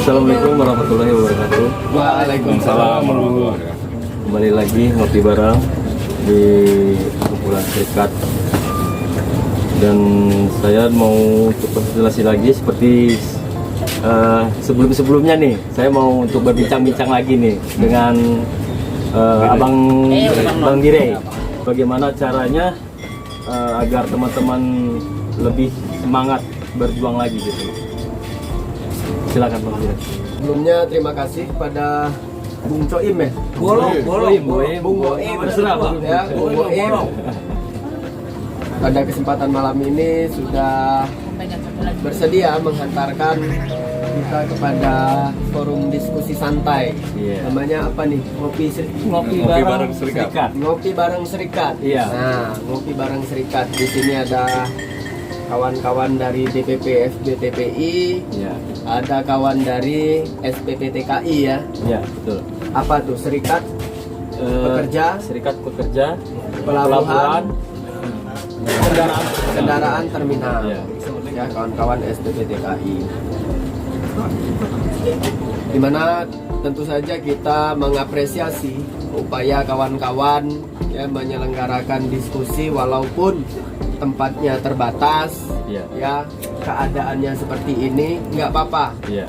Assalamualaikum warahmatullahi wabarakatuh. Waalaikumsalam warahmatullahi wabarakatuh. Kembali lagi ngopi bareng di kumpulan serikat. Dan saya mau coba jelasin lagi seperti sebelum-sebelumnya nih. Saya mau untuk berbincang-bincang lagi nih dengan Bang Dire. Bagaimana caranya agar teman-teman lebih semangat berjuang lagi gitu. Silakan Bang Dire. Sebelumnya terima kasih kepada Bung Coim ya. Bung Boim. Terserah, Pak. Ya, Bung Boim. Pada kesempatan malam ini sudah bersedia menghantarkan kita kepada forum diskusi santai. Iya. Namanya apa nih? Ngopi bareng serikat. Ngopi bareng serikat. Iya. Nah, ngopi bareng serikat. Di sini ada kawan-kawan dari DPP FBTPI, Iya. ada kawan dari SPPTKI ya. Iya, betul. Apa tuh? Serikat Pekerja, Serikat Pekerja, Pelabuhan, Kendaraan. Kendaraan Terminal. Iya. Ya, kawan-kawan SPPTKI. Dimana tentu saja kita mengapresiasi upaya kawan-kawan ya menyelenggarakan diskusi walaupun tempatnya terbatas. Iya. Ya, keadaannya seperti ini nggak apa-apa. Iya,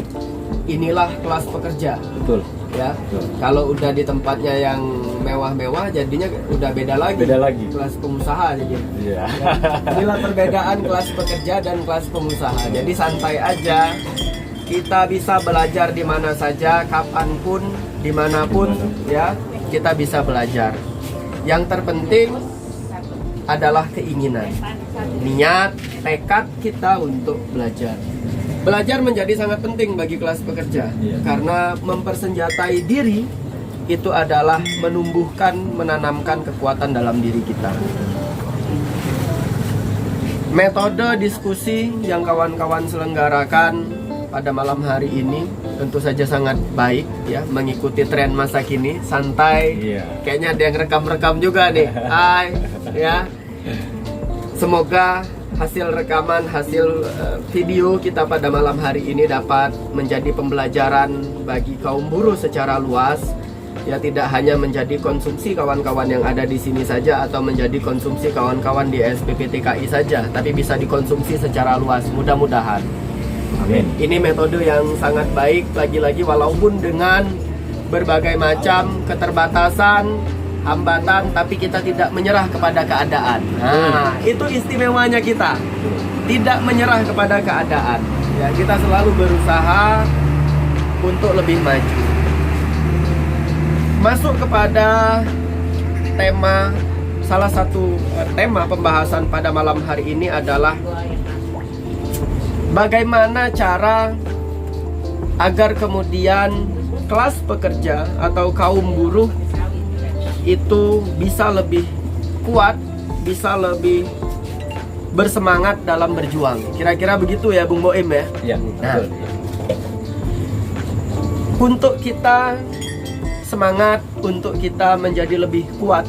Inilah kelas pekerja. betul. Ya, Betul. kalau udah di tempatnya yang mewah-mewah jadinya udah beda lagi. Beda lagi. Kelas pengusaha jadi. Iya. Ya, inilah perbedaan kelas pekerja dan kelas pengusaha. Jadi santai aja. Kita bisa belajar di mana saja, kapanpun, dimanapun, ya kita bisa belajar. Yang terpenting adalah keinginan, niat, tekad kita untuk belajar. Belajar menjadi sangat penting bagi kelas pekerja, Iya. karena mempersenjatai diri itu adalah menumbuhkan, menanamkan kekuatan dalam diri kita. Metode diskusi yang kawan-kawan selenggarakan pada malam hari ini tentu saja sangat baik ya, mengikuti tren masa kini, santai. Iya. Kayaknya ada yang rekam-rekam juga nih. Hai, ya. Semoga hasil rekaman, hasil video kita pada malam hari ini dapat menjadi pembelajaran bagi kaum buruh secara luas. Ya, tidak hanya menjadi konsumsi kawan-kawan yang ada di sini saja atau menjadi konsumsi kawan-kawan di SPPTKI saja, tapi bisa dikonsumsi secara luas, mudah-mudahan. Amin. Ini metode yang sangat baik, lagi-lagi walaupun dengan berbagai macam keterbatasan, hambatan, tapi kita tidak menyerah kepada keadaan. Nah, itu istimewanya kita. Tidak menyerah kepada keadaan. Ya, kita selalu berusaha untuk lebih maju. Masuk kepada tema, salah satu tema pembahasan pada malam hari ini adalah bagaimana cara agar kemudian kelas pekerja atau kaum buruh itu bisa lebih kuat, bisa lebih bersemangat dalam berjuang. Kira-kira begitu ya Bung Boim ya? Iya, Nah, betul. untuk kita semangat, untuk kita menjadi lebih kuat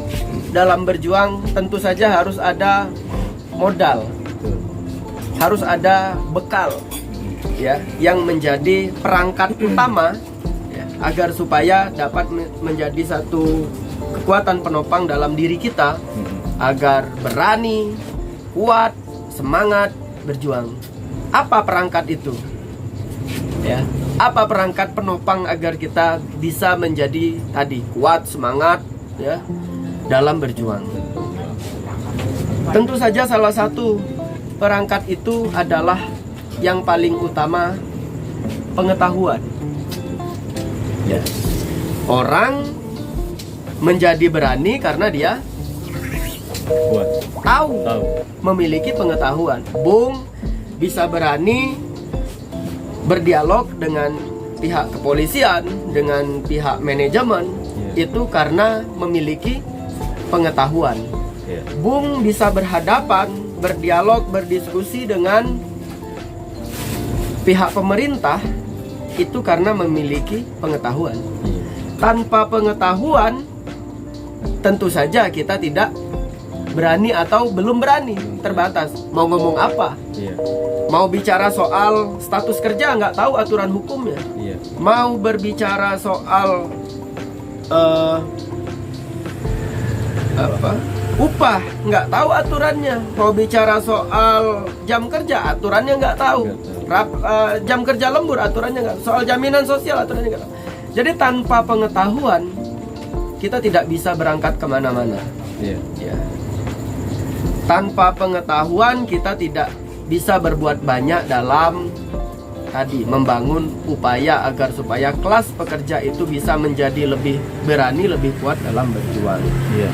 dalam berjuang, tentu saja harus ada modal. Betul. Harus ada bekal ya yang menjadi perangkat utama ya, agar supaya dapat menjadi satu kekuatan penopang dalam diri kita agar berani, kuat, semangat berjuang. Apa perangkat itu? Ya, apa perangkat penopang agar kita bisa menjadi tadi kuat, semangat ya dalam berjuang? Tentu saja salah satu perangkat itu adalah yang paling utama, pengetahuan. Ya. Orang menjadi berani karena dia Buat. tahu, Tahu. memiliki pengetahuan. Bung bisa berani berdialog dengan pihak kepolisian, dengan pihak manajemen, itu karena memiliki pengetahuan. Iya. Bung bisa berhadapan, berdialog, berdiskusi dengan pihak pemerintah itu karena memiliki pengetahuan. Tanpa pengetahuan, tentu saja kita tidak berani atau belum berani, terbatas. Mau ngomong apa? Iya. Mau bicara soal status kerja, nggak tahu aturan hukumnya. Iya. Mau berbicara soal upah, nggak tahu aturannya. Mau bicara soal jam kerja, aturannya nggak tahu. Jam kerja lembur, aturannya nggak. Soal jaminan sosial, aturannya nggak tahu. Jadi tanpa pengetahuan kita tidak bisa berangkat kemana-mana. Iya. Ya. Tanpa pengetahuan kita tidak bisa berbuat banyak dalam tadi membangun upaya agar supaya kelas pekerja itu bisa menjadi lebih berani, lebih kuat dalam berjuang. Iya.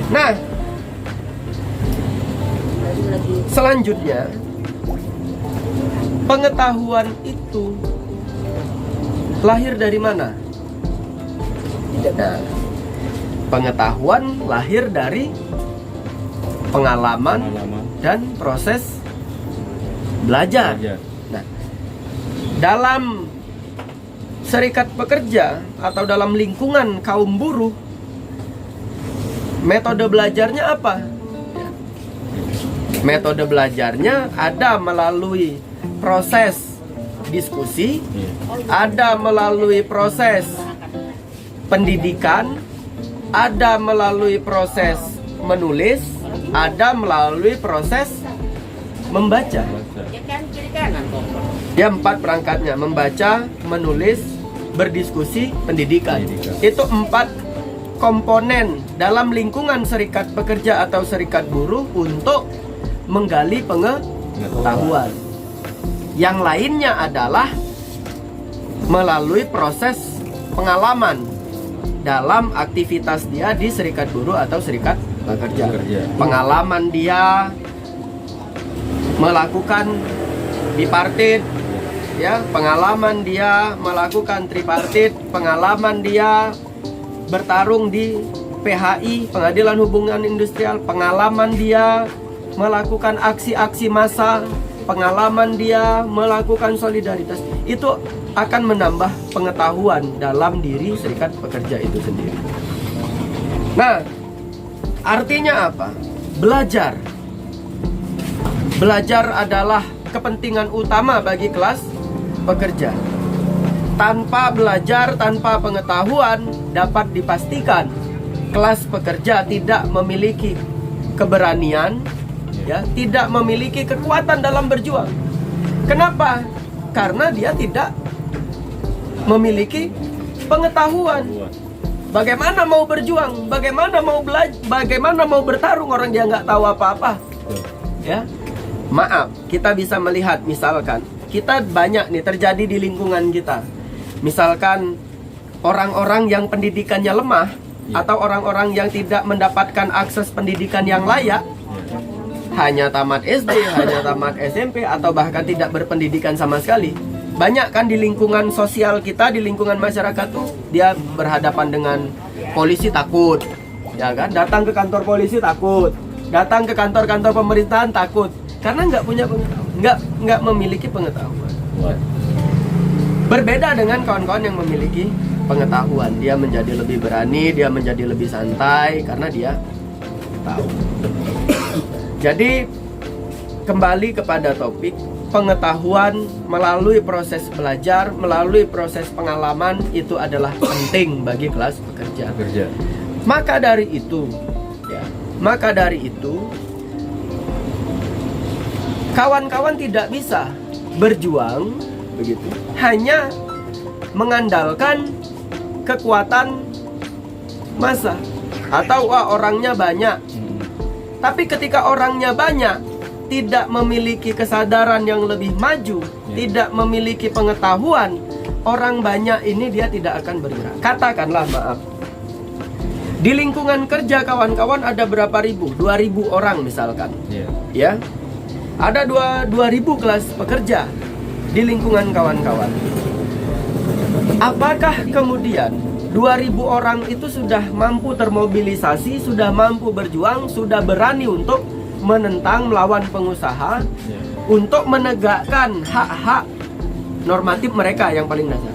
Nah, selanjutnya pengetahuan itu lahir dari mana? Nah, pengetahuan lahir dari pengalaman dan proses belajar. Nah, dalam serikat pekerja atau dalam lingkungan kaum buruh, metode belajarnya apa? Metode belajarnya ada melalui proses diskusi, ada melalui proses pendidikan, ada melalui proses menulis, ada melalui proses membaca. Ya, 4 perangkatnya: membaca, menulis, berdiskusi, pendidikan. Itu 4 komponen dalam lingkungan serikat pekerja atau serikat buruh untuk menggali pengetahuan. Yang lainnya adalah melalui proses pengalaman dalam aktivitas dia di serikat buruh atau serikat pekerja. Pengalaman dia melakukan bipartit, ya, pengalaman dia melakukan tripartit, pengalaman dia bertarung di PHI, Pengadilan Hubungan Industrial, pengalaman dia melakukan aksi-aksi massa, pengalaman dia melakukan solidaritas. Itu akan menambah pengetahuan dalam diri serikat pekerja itu sendiri. Nah, artinya apa? Belajar. Belajar adalah kepentingan utama bagi kelas pekerja. Tanpa belajar, tanpa pengetahuan, dapat dipastikan kelas pekerja tidak memiliki keberanian, ya, tidak memiliki kekuatan dalam berjuang. Kenapa? Karena dia tidak memiliki pengetahuan. Bagaimana mau berjuang? Bagaimana mau belajar? Bagaimana mau bertarung orang dia nggak tahu apa-apa? Ya, maaf, kita bisa melihat misalkan kita banyak nih terjadi di lingkungan kita. Misalkan orang-orang yang pendidikannya lemah, atau orang-orang yang tidak mendapatkan akses pendidikan yang layak, hanya tamat SD, hanya tamat SMP, atau bahkan tidak berpendidikan sama sekali. Banyak kan di lingkungan sosial kita, di lingkungan masyarakat tuh, dia berhadapan dengan polisi takut, ya kan? Datang ke kantor polisi takut, datang ke kantor-kantor pemerintahan takut, karena nggak punya pengetahuan, nggak memiliki pengetahuan. Berbeda dengan kawan-kawan yang memiliki pengetahuan, dia menjadi lebih berani, dia menjadi lebih santai karena dia tahu. Jadi kembali kepada topik pengetahuan melalui proses belajar, melalui proses pengalaman, itu adalah penting bagi kelas pekerja. Maka dari itu, ya, kawan-kawan tidak bisa berjuang begitu hanya mengandalkan kekuatan massa atau orangnya banyak. Tapi ketika orangnya banyak, tidak memiliki kesadaran yang lebih maju, tidak memiliki pengetahuan, orang banyak ini dia tidak akan bergerak. Katakanlah, maaf, di lingkungan kerja kawan-kawan ada berapa ribu? 2.000 orang misalkan. Ya, ada 2.000 kelas pekerja di lingkungan kawan-kawan. Apakah kemudian 2.000 orang itu sudah mampu termobilisasi, sudah mampu berjuang, sudah berani untuk menentang, melawan pengusaha, untuk menegakkan hak-hak normatif mereka yang paling dasar?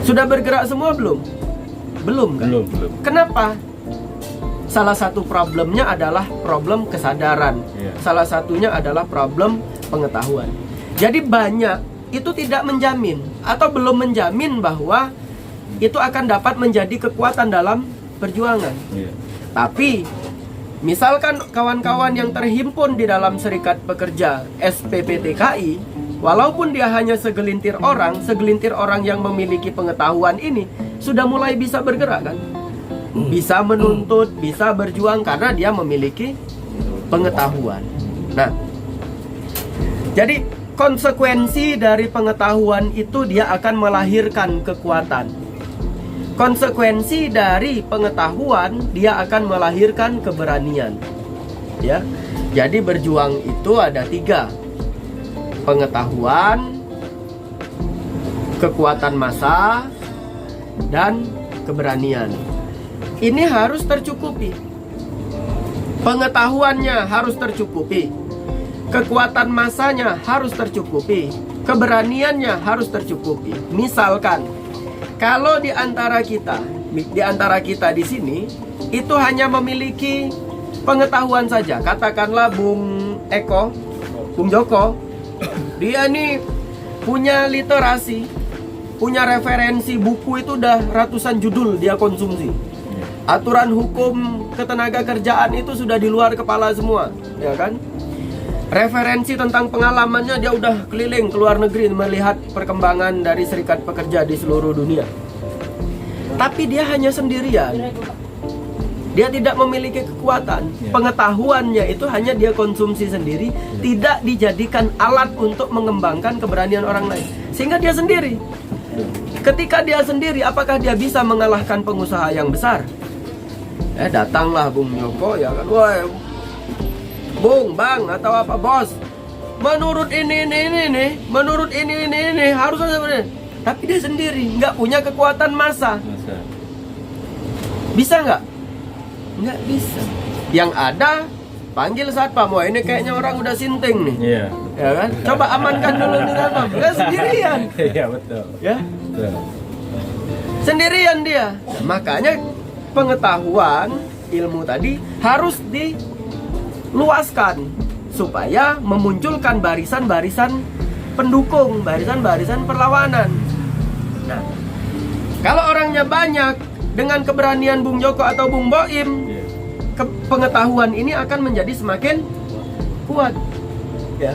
Sudah bergerak semua belum? Belum kan? Belum. Kenapa? salah satu problemnya adalah problem kesadaran. Salah satunya adalah problem pengetahuan. Jadi banyak itu tidak menjamin atau belum menjamin bahwa itu akan dapat menjadi kekuatan dalam perjuangan. Tapi misalkan kawan-kawan yang terhimpun di dalam Serikat Pekerja SPPTKI, walaupun dia hanya segelintir orang yang memiliki pengetahuan ini sudah mulai bisa bergerak kan? Bisa menuntut, bisa berjuang karena dia memiliki pengetahuan. Nah, jadi konsekuensi dari pengetahuan itu dia akan melahirkan kekuatan. Konsekuensi dari pengetahuan dia akan melahirkan keberanian. Ya. Jadi berjuang itu ada 3. Pengetahuan, kekuatan massa, dan keberanian. Ini harus tercukupi. Pengetahuannya harus tercukupi. Kekuatan massanya harus tercukupi. Keberaniannya harus tercukupi. Misalkan kalau di antara kita di sini itu hanya memiliki pengetahuan saja, katakanlah Bung Eko, Bung Joko, dia ini punya literasi, punya referensi buku itu udah ratusan judul dia konsumsi. Aturan hukum ketenaga kerjaan itu sudah di luar kepala semua, ya kan? Referensi tentang pengalamannya dia udah keliling ke luar negeri melihat perkembangan dari Serikat Pekerja di seluruh dunia. Tapi dia hanya sendirian. Dia tidak memiliki kekuatan. Pengetahuannya itu hanya dia konsumsi sendiri, tidak dijadikan alat untuk mengembangkan keberanian orang lain. Sehingga dia sendiri. Ketika dia sendiri, apakah dia bisa mengalahkan pengusaha yang besar? Datanglah Bung Joko, ya kan, woi Bung, Bang, atau apa, Bos, menurut ini menurut ini harusnya sebenarnya. Tapi dia sendiri, nggak punya kekuatan massa. Bisa nggak? Nggak bisa. Yang ada, panggil satpam. Wah, ini kayaknya orang udah sinting nih. Iya. Ya kan? Coba amankan dulu nih satpam. Dia sendirian. Iya, betul. Ya? Betul. Sendirian dia. Makanya pengetahuan, ilmu tadi harus diluaskan supaya memunculkan barisan-barisan pendukung, barisan-barisan perlawanan. Nah, kalau orangnya banyak dengan keberanian Bung Joko atau Bung Boim, pengetahuan ini akan menjadi semakin kuat. Ya.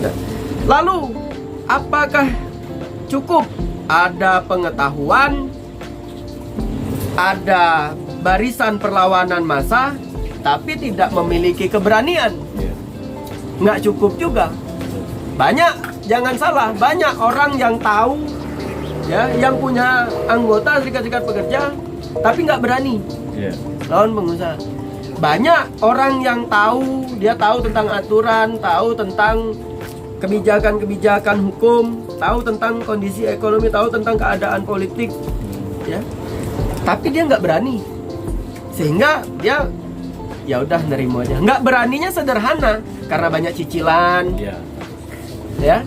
Nah, lalu apakah cukup ada pengetahuan, ada barisan perlawanan massa, tapi tidak memiliki keberanian? Nggak cukup juga. Banyak, jangan salah, banyak orang yang tahu, ya, yang punya anggota serikat-serikat pekerja, tapi nggak berani lawan pengusaha. Banyak orang yang tahu, dia tahu tentang aturan, tahu tentang kebijakan-kebijakan hukum, tahu tentang kondisi ekonomi, tahu tentang keadaan politik, ya, tapi dia nggak berani, sehingga dia ya udah nerima aja. Nggak beraninya sederhana karena banyak cicilan, ya.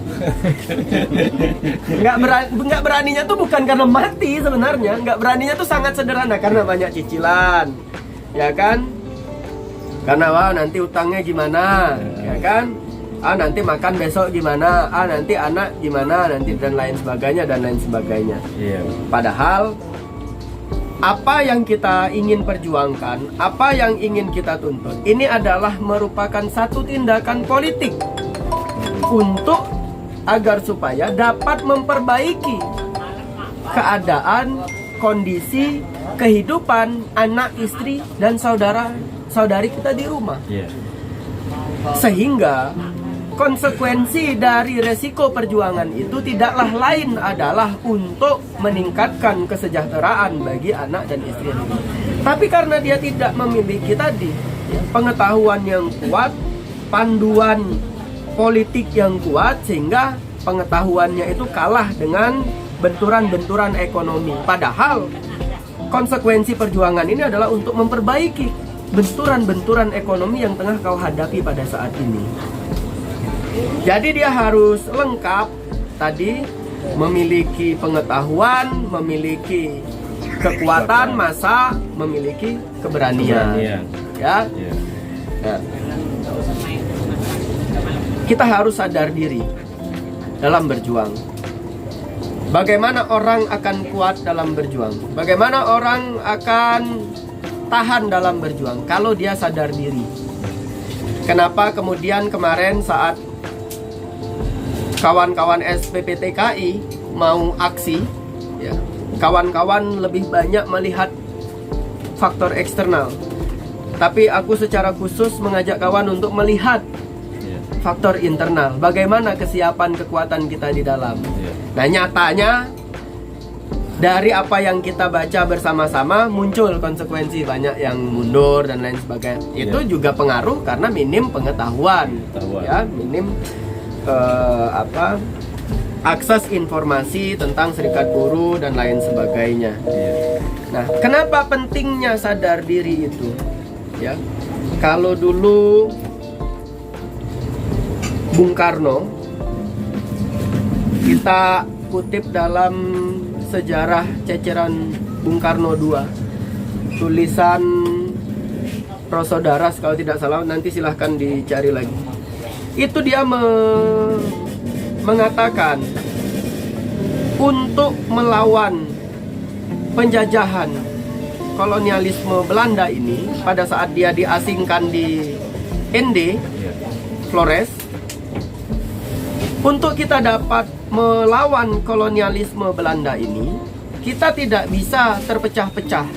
Nggak beraninya tuh bukan karena mati sebenarnya. Nggak beraninya tuh sangat sederhana karena banyak cicilan, ya kan? Karena wah nanti utangnya gimana, ya kan? Nanti makan besok gimana, nanti anak gimana, nanti dan lain sebagainya. Padahal apa yang kita ingin perjuangkan, apa yang ingin kita tuntut, ini adalah merupakan satu tindakan politik untuk agar supaya dapat memperbaiki keadaan, kondisi, kehidupan anak, istri, dan saudari kita di rumah. Sehingga konsekuensi dari resiko perjuangan itu tidaklah lain adalah untuk meningkatkan kesejahteraan bagi anak dan istri. Tapi karena dia tidak memiliki tadi pengetahuan yang kuat, panduan politik yang kuat, sehingga pengetahuannya itu kalah dengan benturan-benturan ekonomi. Padahal konsekuensi perjuangan ini adalah untuk memperbaiki benturan-benturan ekonomi yang tengah kau hadapi pada saat ini. Jadi dia harus lengkap tadi, memiliki pengetahuan, memiliki Kekuatan masa memiliki keberanian. Ya. Iya. Nah, kita harus sadar diri dalam berjuang. Bagaimana orang akan kuat dalam berjuang? Bagaimana orang akan tahan dalam berjuang kalau dia sadar diri? Kenapa kemudian kemarin saat kawan-kawan SPPTKI mau aksi, ya, kawan-kawan lebih banyak melihat faktor eksternal. Tapi aku secara khusus mengajak kawan untuk melihat faktor internal. Bagaimana kesiapan kekuatan kita di dalam. Nah, nyatanya dari apa yang kita baca bersama-sama muncul konsekuensi, banyak yang mundur dan lain sebagainya. Itu juga pengaruh karena minim pengetahuan. Ya, minim akses informasi tentang serikat buruh dan lain sebagainya. Nah, kenapa pentingnya sadar diri itu? Ya, kalau dulu Bung Karno, kita kutip dalam sejarah ceceran Bung Karno II, tulisan Rosodaras kalau tidak salah, nanti silahkan dicari lagi. Itu dia mengatakan untuk melawan penjajahan kolonialisme Belanda ini pada saat dia diasingkan di ND Flores. Untuk kita dapat melawan kolonialisme Belanda ini, kita tidak bisa terpecah-pecah.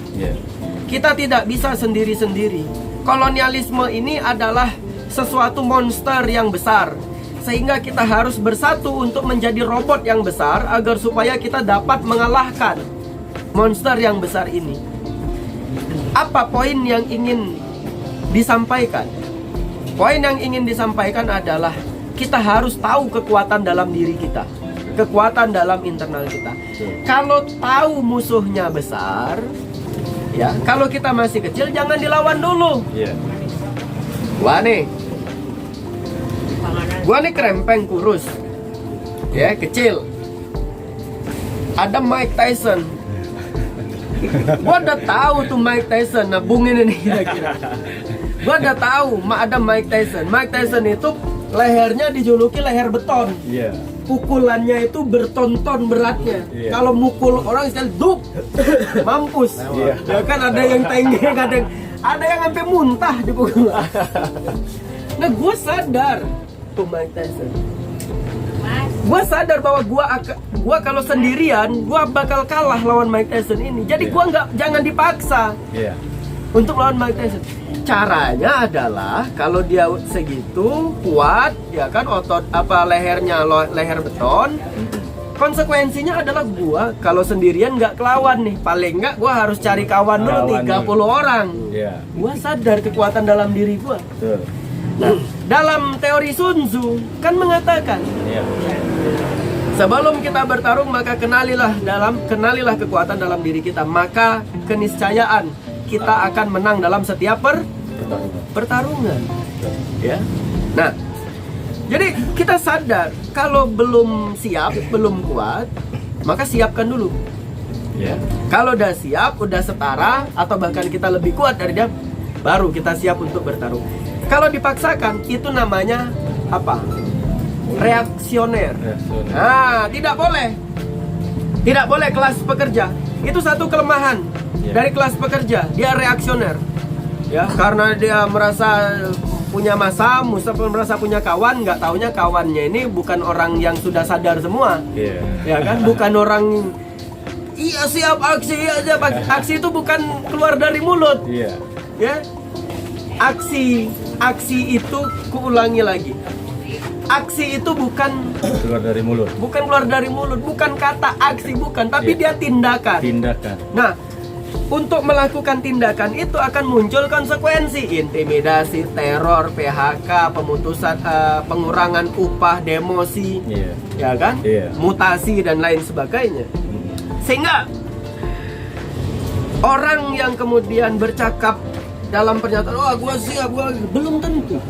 Kita tidak bisa sendiri-sendiri. Kolonialisme ini adalah sesuatu monster yang besar, sehingga kita harus bersatu untuk menjadi robot yang besar agar supaya kita dapat mengalahkan monster yang besar ini. Apa poin yang ingin disampaikan? Poin yang ingin disampaikan adalah kita harus tahu kekuatan dalam diri kita, kekuatan dalam internal kita. Kalau tahu musuhnya besar, ya, kalau kita masih kecil jangan dilawan dulu. Gua nih krempeng kurus, ya, kecil. Ada Mike Tyson. Gua udah tahu tuh Mike Tyson. Nah, Bung ini nih kira-kira. Gua udah tahu ada Mike Tyson. Mike Tyson itu lehernya dijuluki leher beton. Pukulannya itu berton-ton beratnya. Kalau mukul orang sekali duk, mampus. Ya kan, ada yang tenggeng, ada yang sampai muntah dipukul. Nah, gue sadar tuh Mike Tyson. Gue sadar bahwa gue kalau sendirian gue bakal kalah lawan Mike Tyson ini. Jadi gue jangan dipaksa untuk lawan Mike Tyson. Caranya adalah kalau dia segitu kuat, ya kan, otot lehernya leher beton. Konsekuensinya adalah gua kalau sendirian nggak kelawan nih, paling nggak gua harus cari kawan dulu 30 orang. Gua sadar kekuatan dalam diri gua. Nah, dalam teori Sun Tzu kan mengatakan, sebelum kita bertarung maka kenalilah kekuatan dalam diri kita, maka keniscayaan kita akan menang dalam setiap pertarungan. Ya. Nah, jadi kita sadar kalau belum siap, belum kuat, maka siapkan dulu. Kalau udah siap, udah setara atau bahkan kita lebih kuat dari dia, baru kita siap untuk bertarung. Kalau dipaksakan, itu namanya apa? Reaksioner. Nah, tidak boleh. Tidak boleh kelas pekerja. Itu satu kelemahan dari kelas pekerja, dia reaksioner. Ya, karena dia merasa punya masa, merasa punya kawan, nggak taunya kawannya ini bukan orang yang sudah sadar semua. Ya kan, bukan orang iya siap aksi aja. Aksi itu bukan keluar dari mulut. Ya. Aksi itu kuulangi lagi. Aksi itu bukan keluar dari mulut. Bukan keluar dari mulut, bukan kata aksi, bukan, tapi dia tindakan. Nah, untuk melakukan tindakan itu akan muncul konsekuensi, intimidasi, teror, PHK, pemutusan, pengurangan upah, demosi, ya kan, mutasi dan lain sebagainya. Sehingga orang yang kemudian bercakap dalam pernyataan, oh gua siap, gua belum tentu.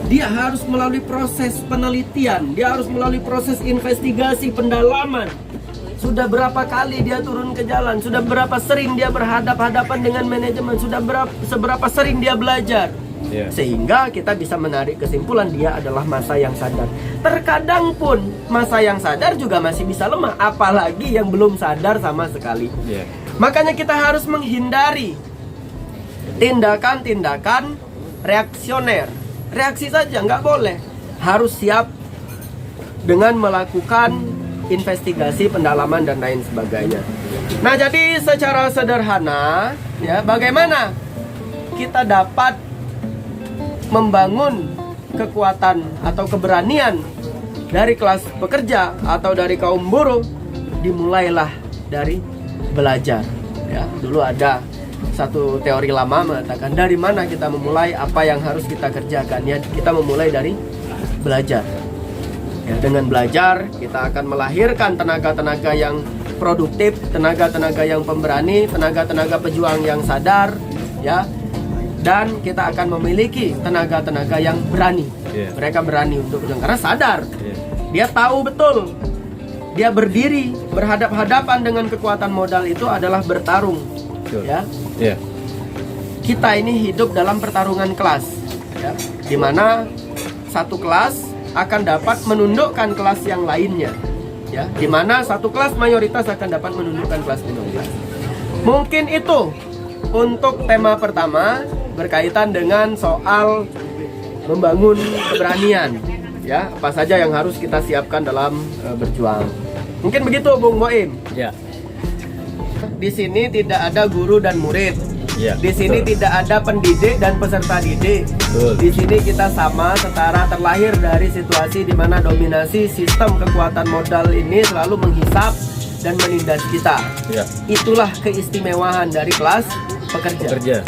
Dia harus melalui proses penelitian, dia harus melalui proses investigasi, pendalaman, Sudah berapa kali dia turun ke jalan, sudah berapa sering dia berhadapan-hadapan dengan manajemen, sudah seberapa sering dia belajar. Sehingga kita bisa menarik kesimpulan dia adalah massa yang sadar. Terkadang pun massa yang sadar juga masih bisa lemah, apalagi yang belum sadar sama sekali. Makanya kita harus menghindari tindakan-tindakan reaksioner. Reaksi saja nggak boleh, harus siap dengan melakukan investigasi, pendalaman, dan lain sebagainya. Nah, jadi secara sederhana ya, bagaimana kita dapat membangun kekuatan atau keberanian dari kelas pekerja atau dari kaum buruh? Dimulailah dari belajar ya. Dulu ada satu teori lama mengatakan dari mana kita memulai, apa yang harus kita kerjakan ya, kita memulai dari belajar ya. Dengan belajar kita akan melahirkan tenaga-tenaga yang produktif, tenaga-tenaga yang pemberani, tenaga-tenaga pejuang yang sadar ya. Dan kita akan memiliki tenaga-tenaga yang berani. Mereka berani untuk berjuang karena sadar. Dia tahu betul, dia berdiri berhadap-hadapan dengan kekuatan modal itu adalah bertarung ya. Kita ini hidup dalam pertarungan kelas ya, dimana satu kelas akan dapat menundukkan kelas yang lainnya ya, dimana satu kelas mayoritas akan dapat menundukkan kelas minoritas. Mungkin itu untuk tema pertama berkaitan dengan soal membangun keberanian ya, apa saja yang harus kita siapkan dalam berjuang. Mungkin begitu Bung Boim. Di sini tidak ada guru dan murid. Di sini tidak ada pendidik dan peserta didik. Di sini kita sama, setara, terlahir dari situasi di mana dominasi sistem kekuatan modal ini selalu menghisap dan menindas kita. Itulah keistimewaan dari kelas pekerja.